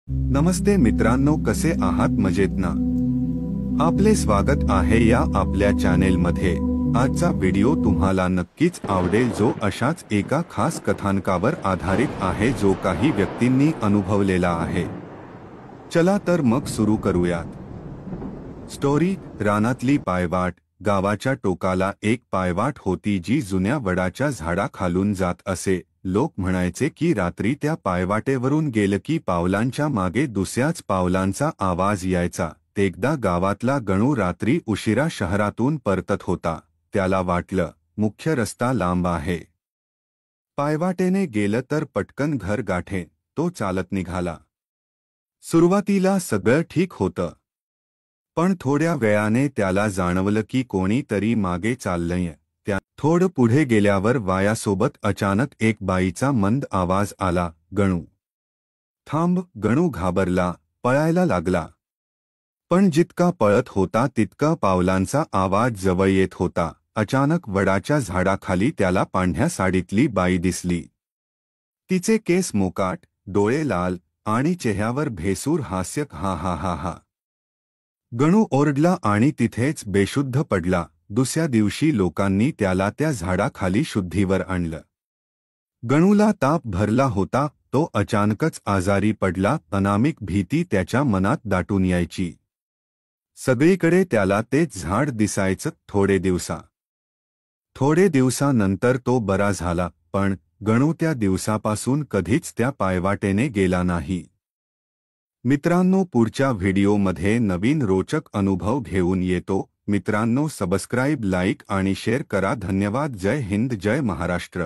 नमस्ते मित्रांनो, कसे आहात? मजेत ना? आपले स्वागत आहे या आपल्या चॅनेल मध्ये। आजचा व्हिडिओ तुम्हाला नक्कीच आवडेल, जो अशाच एका खास कथानकावर आधारित आहे जो काही व्यक्तींनी अनुभवलेला आहे। चला तर मग सुरू करूयात। स्टोरी: रानातली पायवाट। गावाच्या टोकाला एक पायवाट होती जी जुन्या वडाच्या झाडाखालून जात असे। लोक म्हणायचे की रात्री त्या पायवाटेवरून गेलं की पावलांच्या मागे दुसऱ्याच पावलांचा आवाज यायचा। एकदा गावातला गणू रात्री उशिरा शहरातून परतत होता। त्याला वाटलं मुख्य रस्ता लांब आहे, पायवाटेने गेलं तर पटकन घर गाठेन। तो चालत निघाला। सुरुवातीला सगळं ठीक होतं, पण थोड्या वेळाने त्याला जाणवलं की कोणीतरी मागे चाललंय। त्या थोडं पुढे गेल्यावर वायासोबत अचानक एक बाईचा मंद आवाज आला, गणू थांब। गणू घाबरला, पळायला लागला। पण जितका पळत होता तितका पावलांचा आवाज जवळ येत होता। अचानक वडाच्या झाडाखाली त्याला पांढऱ्या साडीतली बाई दिसली। तिचे केस मोकाट, डोळे लाल आणि चेहऱ्यावर भेसूर हास्य। हा हा हा हा! गणू ओरडला आणि तिथेच बेशुद्ध पडला। दुसऱ्या दिवशी लोकांनी त्याला त्या झाडाखाली शुद्धीवर आणलं। गणूला ताप भरला होता, तो अचानकच आजारी पडला। अनामिक भीती त्याच्या मनात दाटून यायची। सगळीकडे त्याला तेच झाड दिसायचं। थोडे दिवसानंतर तो बरा झाला, पण गणू त्या दिवसापासून कधीच त्या पायवाटेने गेला नाही। मित्रांनो, पुढच्या व्हिडिओमध्ये नवीन रोचक अनुभव घेऊन येतो। मित्रांनो, सबस्क्राइब, लाईक आणि शेअर करा। धन्यवाद। जय हिंद, जय महाराष्ट्र।